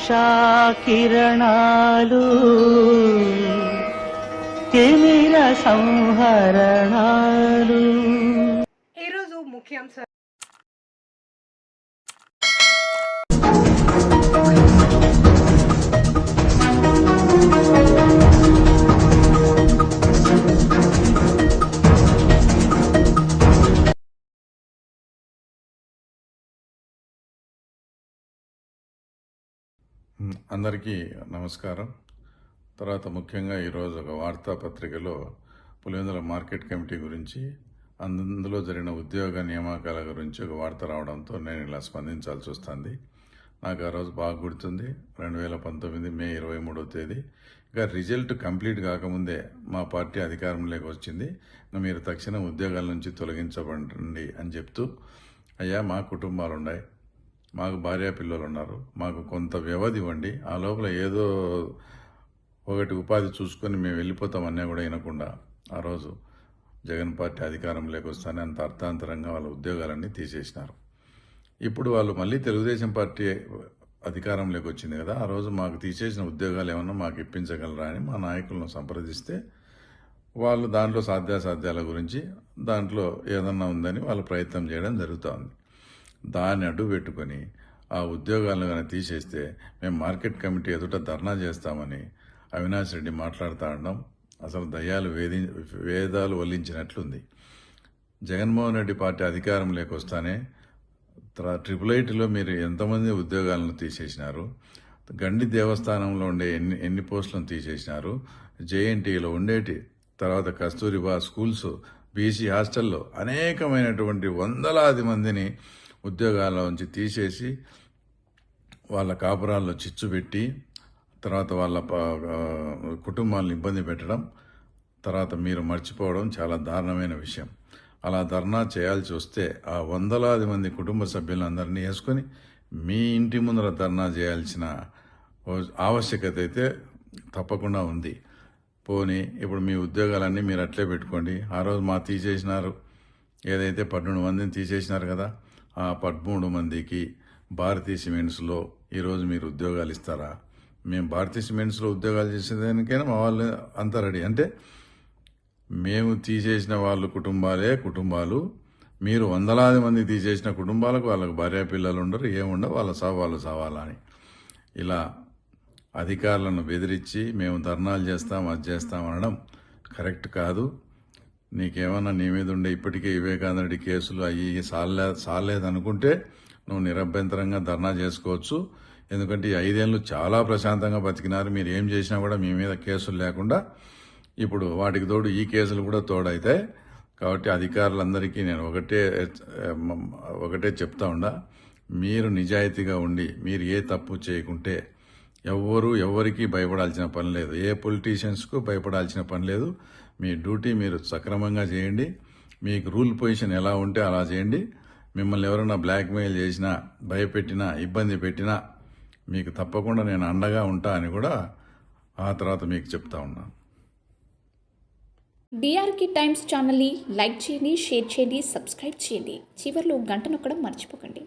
ఉషా కిరణాలు తిమిర సంహరణాలు. ఈరోజు ముఖ్యాంశాలు. అందరికీ నమస్కారం. తర్వాత ముఖ్యంగా ఈరోజు ఒక వార్తాపత్రికలో పులివెందుల మార్కెట్ కమిటీ గురించి, అందులో జరిగిన ఉద్యోగ నియామకాల గురించి ఒక వార్త రావడంతో నేను ఇలా స్పందించాల్సి వస్తుంది. నాకు ఆ రోజు బాగా గుర్తుంది. 2019 మే 23వ తేదీ. ఇంకా రిజల్ట్ కంప్లీట్ కాకముందే మా పార్టీ అధికారంలోకి వచ్చింది. మీరు తక్షణం ఉద్యోగాల నుంచి తొలగించబడండి అని చెప్తూ, అయ్యా మా కుటుంబాలు ఉన్నాయి, మాకు భార్య పిల్లలు ఉన్నారు, మాకు కొంత వ్యవధి ఇవ్వండి, ఆ లోపల ఏదో ఒకటి ఉపాధి చూసుకొని మేము వెళ్ళిపోతామన్నా కూడా వినకుండా ఆ రోజు జగన్ పార్టీ అధికారంలోకి వస్తానే అంత అర్థాంతరంగా వాళ్ళ ఉద్యోగాలన్నీ తీసేసినారు. ఇప్పుడు వాళ్ళు మళ్ళీ తెలుగుదేశం పార్టీ అధికారంలోకి వచ్చింది కదా, ఆ రోజు మాకు తీసేసిన ఉద్యోగాలు ఏమన్నా మాకు ఇప్పించగలరా అని మా నాయకులను సంప్రదిస్తే వాళ్ళు దాంట్లో సాధ్యాసాధ్యాల గురించి దాంట్లో ఏదన్నా ఉందని వాళ్ళు ప్రయత్నం చేయడం జరుగుతూ ఉంది. దాన్ని అడ్డు పెట్టుకొని ఆ ఉద్యోగాలను కానీ తీసేస్తే మేము మార్కెట్ కమిటీ ఎదుట ధర్నా చేస్తామని అవినాష్ రెడ్డి మాట్లాడుతూ ఉండడం అసలు దయ్యాలు వేదాలు వల్లించినట్లుంది. జగన్మోహన్ రెడ్డి పార్టీ అధికారంలోకి వస్తానే 888లో మీరు ఎంతమంది ఉద్యోగాలను తీసేసినారు, గండి దేవస్థానంలో ఉండే ఎన్ని పోస్టులను తీసేసినారు, జేఎన్టీలో ఉండేటి, తర్వాత కస్తూరిబా స్కూల్స్, బీసీ హాస్టల్లో అనేకమైనటువంటి వందలాది మందిని ఉద్యోగాల్లోంచి తీసేసి వాళ్ళ కాపురాల్లో చిచ్చు పెట్టి తర్వాత వాళ్ళ కుటుంబాలను ఇబ్బంది పెట్టడం, తర్వాత మీరు మర్చిపోవడం చాలా దారుణమైన విషయం. అలా ధర్నా చేయాల్సి వస్తే ఆ వందలాది మంది కుటుంబ సభ్యులందరినీ వేసుకొని మీ ఇంటి ముందర ధర్నా చేయాల్సిన ఆవశ్యకత అయితే తప్పకుండా ఉంది. పోనీ ఇప్పుడు మీ ఉద్యోగాలన్నీ మీరు అట్లే పెట్టుకోండి. ఆ రోజు మా తీసేసినారు, ఏదైతే 12 మందిని తీసేసినారు కదా, ఆ 13 మందికి భారతీయ సిమెంట్స్లో ఈరోజు మీరు ఉద్యోగాలు ఇస్తారా? మేము భారతీయ సిమెంట్స్లో ఉద్యోగాలు చేసేదానికైనా మా వాళ్ళు అంతా రెడీ. అంటే మేము తీసేసిన వాళ్ళు కుటుంబాలు, మీరు వందలాది మంది తీసేసిన కుటుంబాలకు వాళ్ళకు భార్య పిల్లలు ఉండరు, ఏముండవు, వాళ్ళు సావాలా అని ఇలా అధికారులను బెదిరించి మేము ధర్నాలు చేస్తాం అది చేస్తాం అనడం కరెక్ట్ కాదు. నీకేమన్నా నీ మీద ఉండే ఇప్పటికే వివేకానంద రెడ్డి కేసులు అయ్యి సాలేదనుకుంటే నువ్వు నిరభ్యంతరంగా ధర్నా చేసుకోవచ్చు. ఎందుకంటే ఈ 5 ఏళ్ళు చాలా ప్రశాంతంగా బతికినారు. మీరు ఏం చేసినా కూడా మీ మీద కేసులు లేకుండా ఇప్పుడు వాటికి తోడు ఈ కేసులు కూడా తోడైతాయి. కాబట్టి అధికారులందరికీ నేను ఒకటే చెప్తా ఉండా, మీరు నిజాయితీగా ఉండి మీరు ఏ తప్పు చేయకుంటే ఎవరికి భయపడాల్సిన పని లేదు, ఏ పొలిటీషియన్స్కు భయపడాల్సిన పని లేదు. మీ డ్యూటీ మీరు సక్రమంగా చేయండి. మీకు రూల్ పొజిషన్ ఎలా ఉంటే అలా చేయండి. మిమ్మల్ని ఎవరైనా బ్లాక్మెయిల్ చేసినా, భయపెట్టినా, ఇబ్బంది పెట్టినా మీకు తప్పకుండా నేను అండగా ఉంటా అని కూడా ఆ తర్వాత మీకు చెప్తా ఉన్నాను. డిఆర్కే టైమ్స్ ఛానల్ని లైక్ చేయండి, షేర్ చేయండి, సబ్స్క్రైబ్ చేయండి. చివర్లో గంట నొక్కడం మర్చిపోకండి.